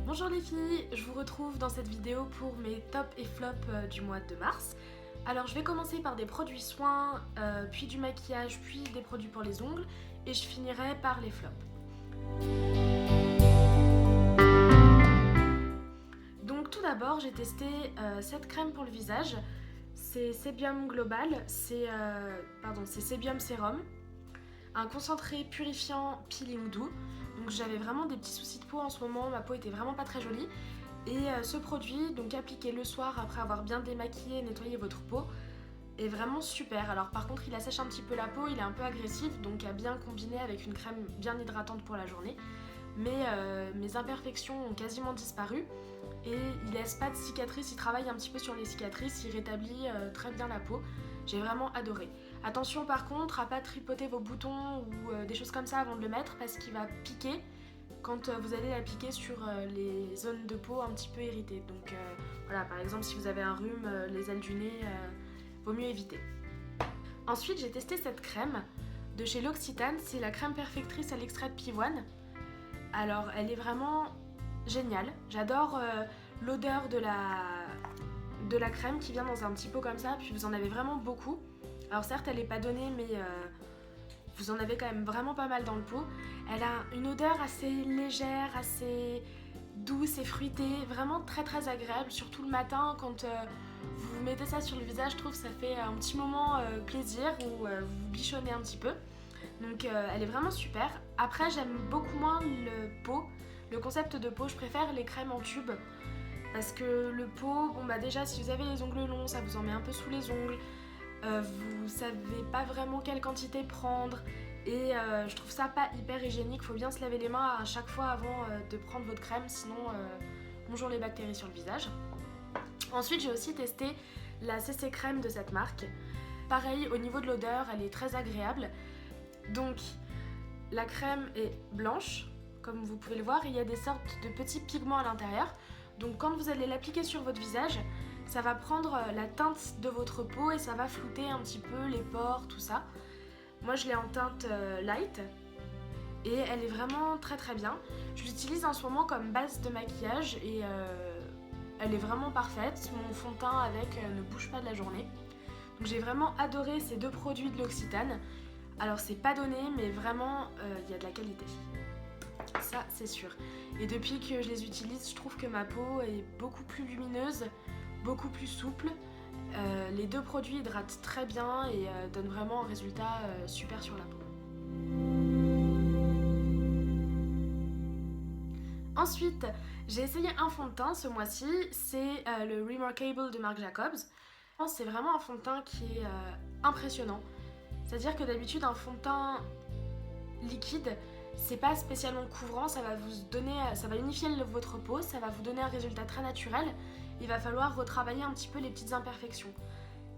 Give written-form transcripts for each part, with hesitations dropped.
Bonjour les filles, je vous retrouve dans cette vidéo pour mes tops et flops du mois de mars. Alors je vais commencer par des produits soins, puis du maquillage, puis des produits pour les ongles et je finirai par les flops. Donc tout d'abord j'ai testé cette crème pour le visage, c'est Sebium Global, c'est Sebium Sérum, un concentré purifiant peeling doux. Donc j'avais vraiment des petits soucis de peau en ce moment, ma peau était vraiment pas très jolie. Et ce produit, donc appliqué le soir après avoir bien démaquillé et nettoyé votre peau, est vraiment super. Alors par contre il assèche un petit peu la peau, il est un peu agressif, donc à bien combiner avec une crème bien hydratante pour la journée. Mais mes imperfections ont quasiment disparu et il laisse pas de cicatrices, il travaille un petit peu sur les cicatrices, il rétablit très bien la peau. J'ai vraiment adoré. Attention par contre à pas tripoter vos boutons ou des choses comme ça avant de le mettre parce qu'il va piquer quand vous allez l'appliquer sur les zones de peau un petit peu irritées. Donc voilà, par exemple si vous avez un rhume, les ailes du nez, vaut mieux éviter. Ensuite j'ai testé cette crème de chez L'Occitane, c'est la crème perfectrice à l'extrait de pivoine. Alors elle est vraiment géniale, j'adore l'odeur de la crème qui vient dans un petit pot comme ça, puis vous en avez vraiment beaucoup. Alors certes elle n'est pas donnée mais vous en avez quand même vraiment pas mal dans le pot. Elle a une odeur assez légère, assez douce et fruitée, vraiment très très agréable, surtout le matin quand vous mettez ça sur le visage, je trouve que ça fait un petit moment plaisir où vous bichonnez un petit peu. Donc elle est vraiment super. Après j'aime beaucoup moins le concept de pot, je préfère les crèmes en tube. Parce que le pot, bon bah déjà si vous avez les ongles longs, ça vous en met un peu sous les ongles. Vous savez pas vraiment quelle quantité prendre. Et je trouve ça pas hyper hygiénique, faut bien se laver les mains à chaque fois avant de prendre votre crème, sinon bonjour les bactéries sur le visage. Ensuite j'ai aussi testé la CC crème de cette marque. Pareil, au niveau de l'odeur, elle est très agréable. Donc la crème est blanche, comme vous pouvez le voir, et il y a des sortes de petits pigments à l'intérieur. Donc quand vous allez l'appliquer sur votre visage, ça va prendre la teinte de votre peau et ça va flouter un petit peu les pores, tout ça. Moi je l'ai en teinte light et elle est vraiment très très bien. Je l'utilise en ce moment comme base de maquillage et elle est vraiment parfaite. Mon fond de teint avec ne bouge pas de la journée. Donc j'ai vraiment adoré ces deux produits de L'Occitane. Alors c'est pas donné mais vraiment il y a de la qualité. Ça c'est sûr. Et depuis que je les utilise, je trouve que ma peau est beaucoup plus lumineuse, beaucoup plus souple. Les deux produits hydratent très bien et donnent vraiment un résultat super sur la peau. Ensuite, j'ai essayé un fond de teint ce mois-ci, c'est le Remarkable de Marc Jacobs. C'est vraiment un fond de teint qui est impressionnant. C'est-à-dire que d'habitude un fond de teint liquide, c'est pas spécialement couvrant, ça va unifier votre peau, ça va vous donner un résultat très naturel. Il va falloir retravailler un petit peu les petites imperfections.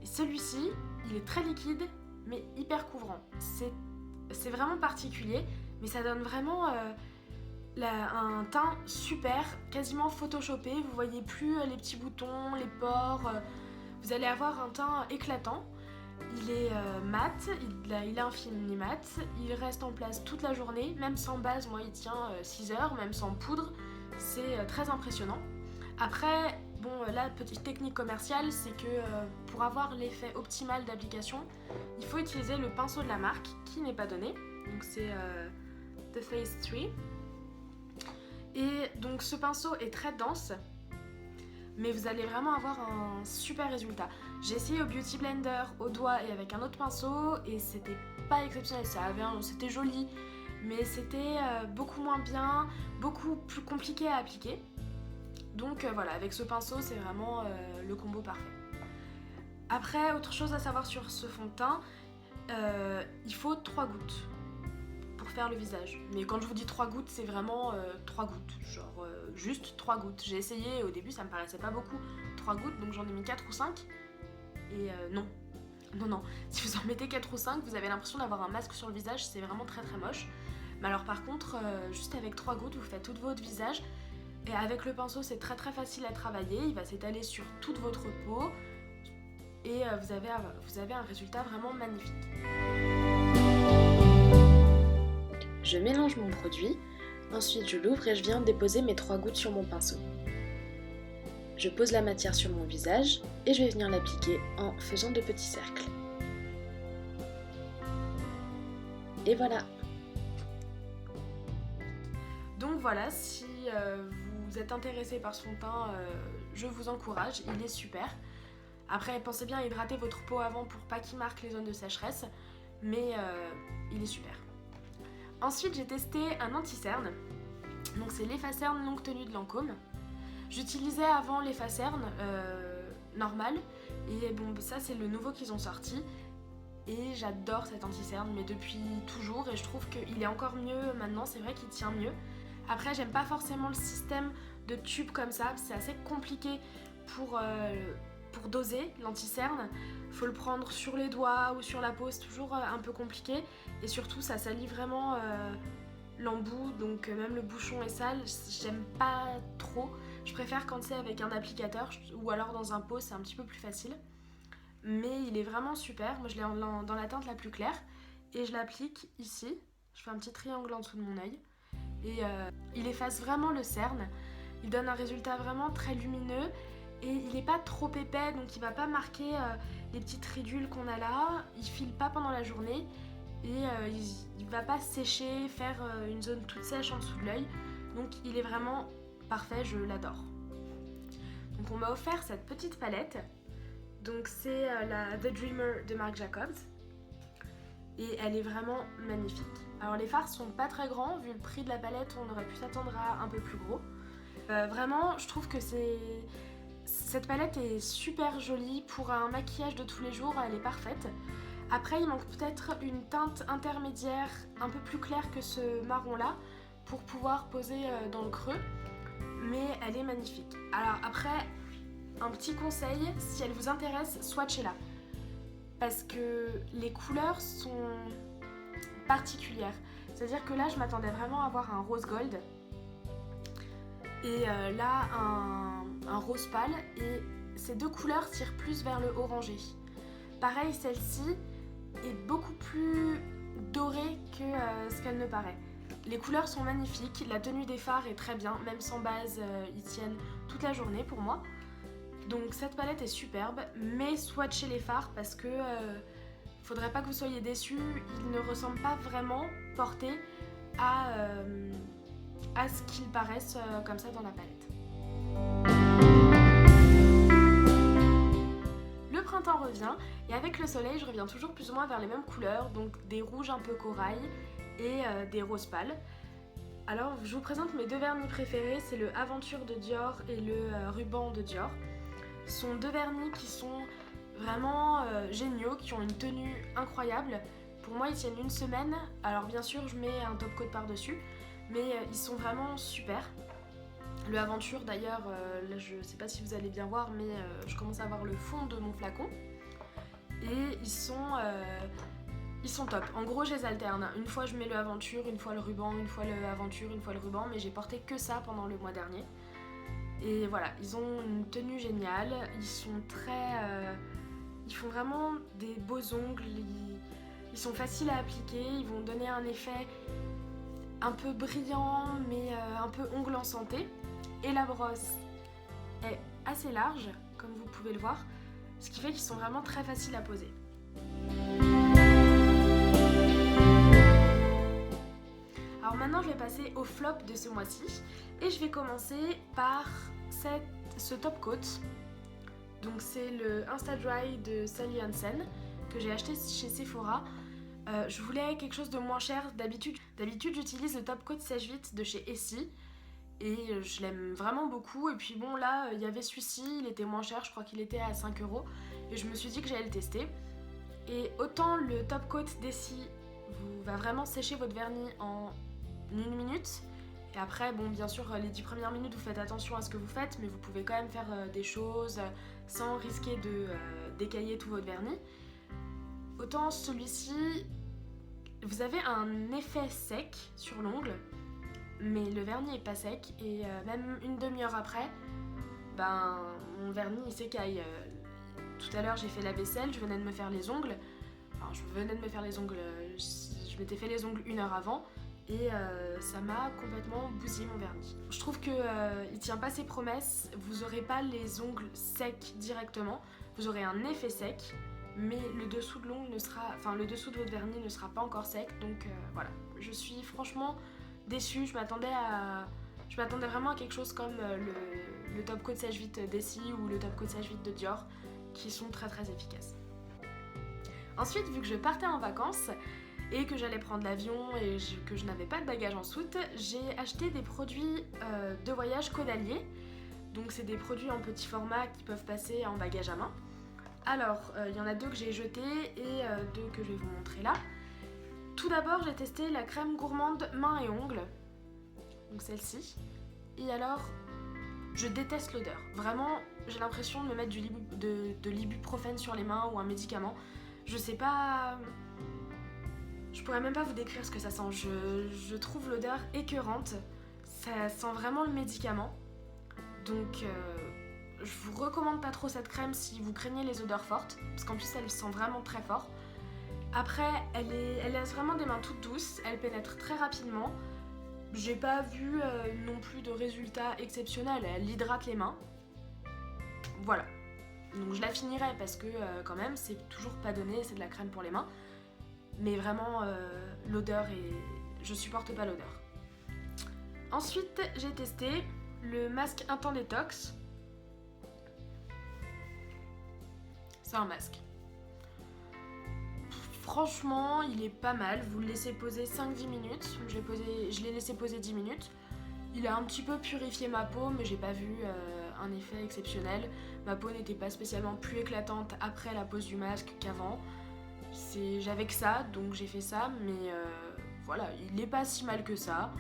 Et celui-ci, il est très liquide, mais hyper couvrant. C'est vraiment particulier, mais ça donne vraiment un teint super, quasiment photoshopé. Vous voyez plus les petits boutons, les pores. Vous allez avoir un teint éclatant. Il est mat, il a un fini mat, il reste en place toute la journée, même sans base, moi il tient 6 heures, même sans poudre, c'est très impressionnant. Après, bon, la petite technique commerciale, c'est que pour avoir l'effet optimal d'application, il faut utiliser le pinceau de la marque, qui n'est pas donné, donc c'est The Face 3. Et donc ce pinceau est très dense, mais vous allez vraiment avoir un super résultat. J'ai essayé au Beauty Blender, au doigt et avec un autre pinceau et c'était pas exceptionnel, c'était joli, mais c'était beaucoup moins bien, beaucoup plus compliqué à appliquer. Donc voilà, avec ce pinceau c'est vraiment le combo parfait. Après, autre chose à savoir sur ce fond de teint, il faut 3 gouttes pour faire le visage. Mais quand je vous dis 3 gouttes, c'est vraiment 3 gouttes, genre juste 3 gouttes. J'ai essayé, au début ça me paraissait pas beaucoup, 3 gouttes, donc j'en ai mis 4 ou 5. Et non, si vous en mettez 4 ou 5, vous avez l'impression d'avoir un masque sur le visage, c'est vraiment très très moche. Mais alors par contre, juste avec 3 gouttes, vous faites tout votre visage. Et avec le pinceau, c'est très très facile à travailler, il va s'étaler sur toute votre peau. Et vous avez un résultat vraiment magnifique. Je mélange mon produit. Ensuite, je l'ouvre et je viens déposer mes 3 gouttes sur mon pinceau. Je pose la matière sur mon visage et je vais venir l'appliquer en faisant de petits cercles. Et voilà! Donc voilà, si vous êtes intéressé par ce fond de teint, je vous encourage, il est super. Après, pensez bien à hydrater votre peau avant pour pas qu'il marque les zones de sécheresse, mais il est super. Ensuite, j'ai testé un anti-cerne, donc c'est l'Effa-Cerne longue tenue de Lancôme. J'utilisais avant l'Effa-Cerne normal, et bon, ça c'est le nouveau qu'ils ont sorti. Et j'adore cet anti-cerne, mais depuis toujours, et je trouve qu'il est encore mieux maintenant, c'est vrai qu'il tient mieux. Après, j'aime pas forcément le système de tube comme ça, c'est assez compliqué pour doser l'anti-cerne. Faut le prendre sur les doigts ou sur la peau, c'est toujours un peu compliqué. Et surtout, ça salit vraiment l'embout, donc même le bouchon est sale, j'aime pas trop. Je préfère quand c'est avec un applicateur ou alors dans un pot, c'est un petit peu plus facile. Mais il est vraiment super, moi je l'ai dans la teinte la plus claire et je l'applique ici, je fais un petit triangle en dessous de mon œil et il efface vraiment le cerne, il donne un résultat vraiment très lumineux et il n'est pas trop épais donc il va pas marquer les petites ridules qu'on a là, il file pas pendant la journée et il va pas sécher, faire une zone toute sèche en dessous de l'œil, donc il est vraiment parfait, je l'adore. Donc on m'a offert cette petite palette. Donc c'est la The Dreamer de Marc Jacobs et elle est vraiment magnifique. Alors les fards sont pas très grands, vu le prix de la palette on aurait pu s'attendre à un peu plus gros. Vraiment je trouve que cette palette est super jolie, pour un maquillage de tous les jours elle est parfaite. Après il manque peut-être une teinte intermédiaire un peu plus claire que ce marron là pour pouvoir poser dans le creux, mais elle est magnifique. Alors après, un petit conseil, si elle vous intéresse, swatchez-la. Parce que les couleurs sont particulières. C'est-à-dire que là, je m'attendais vraiment à avoir un rose gold. Et là, un rose pâle. Et ces deux couleurs tirent plus vers le orangé. Pareil, celle-ci est beaucoup plus dorée que ce qu'elle ne paraît. Les couleurs sont magnifiques. La tenue des fards est très bien. Même sans base, ils tiennent toute la journée pour moi. Donc cette palette est superbe, mais swatchez les fards parce que faudrait pas que vous soyez déçus, ils ne ressemblent pas vraiment portés à ce qu'ils paraissent comme ça dans la palette. Le printemps revient et avec le soleil je reviens toujours plus ou moins vers les mêmes couleurs, donc des rouges un peu corail et des roses pâles. Alors je vous présente mes deux vernis préférés, c'est le Aventure de Dior et le Ruban de Dior. Ce sont deux vernis qui sont vraiment géniaux, qui ont une tenue incroyable. Pour moi, ils tiennent une semaine. Alors bien sûr, je mets un top coat par-dessus, mais ils sont vraiment super. Le Aventure, d'ailleurs, là, je sais pas si vous allez bien voir, mais je commence à voir le fond de mon flacon. Et ils sont top. En gros, je les alterne. Une fois, je mets le Aventure, une fois le ruban, une fois le Aventure, une fois le ruban, mais j'ai porté que ça pendant le mois dernier. Et voilà, ils ont une tenue géniale, ils sont ils font vraiment des beaux ongles, ils sont faciles à appliquer, ils vont donner un effet un peu brillant mais un peu ongle en santé. Et la brosse est assez large, comme vous pouvez le voir, ce qui fait qu'ils sont vraiment très faciles à poser. Alors maintenant je vais passer au flop de ce mois-ci et je vais commencer par ce top coat. Donc c'est le Insta Dry de Sally Hansen que j'ai acheté chez Sephora. Je voulais quelque chose de moins cher. D'habitude j'utilise le top coat sèche vite de chez Essie et je l'aime vraiment beaucoup. Et puis bon là il y avait celui-ci, il était moins cher, je crois qu'il était à 5 € et je me suis dit que j'allais le tester. Et autant le top coat d'Essie va vraiment sécher votre vernis en 1 minute. Et après, bon, bien sûr, les 10 premières minutes, vous faites attention à ce que vous faites, mais vous pouvez quand même faire des choses sans risquer de d'écailler tout votre vernis. Autant celui-ci, vous avez un effet sec sur l'ongle, mais le vernis est pas sec et même une demi-heure après, ben, mon vernis il s'écaille. Tout à l'heure, j'ai fait la vaisselle, je venais de me faire les ongles. Enfin, je m'étais fait les ongles 1 heure avant. et ça m'a complètement bousillé mon vernis. Je trouve que il tient pas ses promesses, vous aurez pas les ongles secs directement, vous aurez un effet sec, mais le dessous de l'ongle ne sera, enfin le dessous de votre vernis ne sera pas encore sec, donc voilà. Je suis franchement déçue, je m'attendais vraiment à quelque chose comme le top coat sèche vite d'Essie ou le top coat sèche vite de Dior, qui sont très très efficaces. Ensuite, vu que je partais en vacances et que j'allais prendre l'avion et que je n'avais pas de bagages en soute, j'ai acheté des produits de voyage Caudalie. Donc c'est des produits en petit format qui peuvent passer en bagage à main. Alors, il y en a 2 que j'ai jetés et 2 que je vais vous montrer là. Tout d'abord, j'ai testé la crème gourmande mains et ongles, donc celle-ci. Et alors, je déteste l'odeur. Vraiment, j'ai l'impression de me mettre de l'ibuprofène sur les mains ou un médicament. Je sais pas... Je pourrais même pas vous décrire ce que ça sent. Je trouve l'odeur écœurante. Ça sent vraiment le médicament. Donc, je vous recommande pas trop cette crème si vous craignez les odeurs fortes. Parce qu'en plus, elle sent vraiment très fort. Après, elle laisse vraiment des mains toutes douces. Elle pénètre très rapidement. J'ai pas vu non plus de résultats exceptionnels. Elle hydrate les mains. Voilà. Donc je la finirai parce que quand même c'est toujours pas donné, c'est de la crème pour les mains. Mais vraiment l'odeur est... Je supporte pas l'odeur. Ensuite j'ai testé le masque Intent Détox. C'est un masque. Franchement il est pas mal, vous le laissez poser 5-10 minutes. Je l'ai laissé poser 10 minutes. Il a un petit peu purifié ma peau mais j'ai pas vu un effet exceptionnel. Ma peau n'était pas spécialement plus éclatante après la pose du masque qu'avant. J'avais que ça, donc j'ai fait ça, mais voilà, il n'est pas si mal que ça.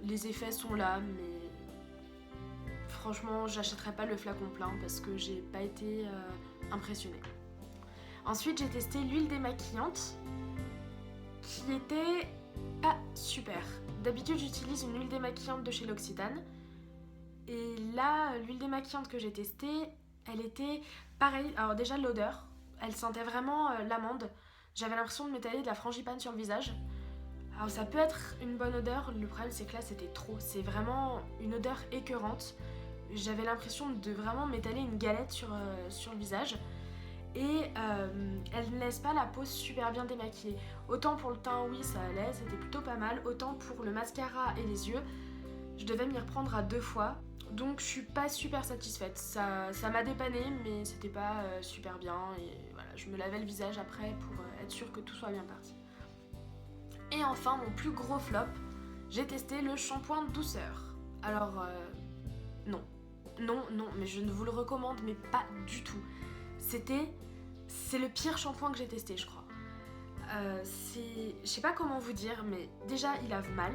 Les effets sont là, mais franchement, j'achèterai pas le flacon plein parce que j'ai pas été impressionnée. Ensuite, j'ai testé l'huile démaquillante qui était pas super. D'habitude, j'utilise une huile démaquillante de chez L'Occitane. Et là, l'huile démaquillante que j'ai testée, elle était pareille. Alors déjà, l'odeur, elle sentait vraiment l'amande. J'avais l'impression de m'étaler de la frangipane sur le visage. Alors ça peut être une bonne odeur, le problème c'est que là c'était trop. C'est vraiment une odeur écœurante. J'avais l'impression de vraiment m'étaler une galette sur le visage. Et elle ne laisse pas la peau super bien démaquillée. Autant pour le teint, oui, ça allait, c'était plutôt pas mal. Autant pour le mascara et les yeux, je devais m'y reprendre à 2 fois. Donc je suis pas super satisfaite. Ça m'a dépanné, mais c'était pas super bien. Et voilà, je me lavais le visage après pour être sûre que tout soit bien parti. Et enfin, mon plus gros flop, j'ai testé le shampoing douceur. Alors, non, mais je ne vous le recommande, mais pas du tout. C'est le pire shampoing que j'ai testé, je crois. Je sais pas comment vous dire, mais déjà il lave mal.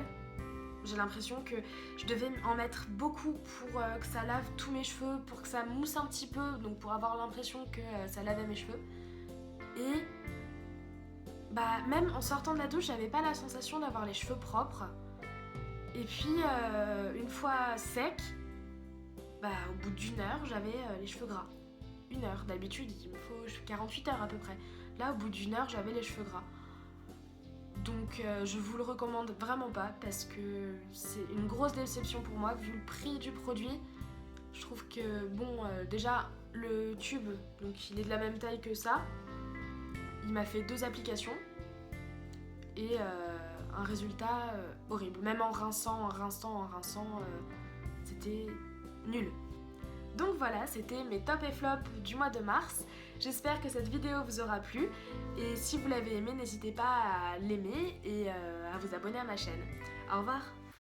J'ai l'impression que je devais en mettre beaucoup pour que ça lave tous mes cheveux, pour que ça mousse un petit peu, donc pour avoir l'impression que ça lavait mes cheveux. Et bah même en sortant de la douche, j'avais pas la sensation d'avoir les cheveux propres. Et puis une fois sec, bah au bout d'1 heure, j'avais les cheveux gras. 1 heure, d'habitude il me faut 48 heures à peu près. Là au bout d'1 heure, j'avais les cheveux gras. Donc je vous le recommande vraiment pas parce que c'est une grosse déception pour moi vu le prix du produit. Je trouve que bon, déjà le tube, donc il est de la même taille que ça. Il m'a fait 2 applications et un résultat horrible. Même en rinçant, c'était nul. Donc voilà, c'était mes top et flop du mois de mars. J'espère que cette vidéo vous aura plu. Et si vous l'avez aimé, n'hésitez pas à l'aimer et à vous abonner à ma chaîne. Au revoir!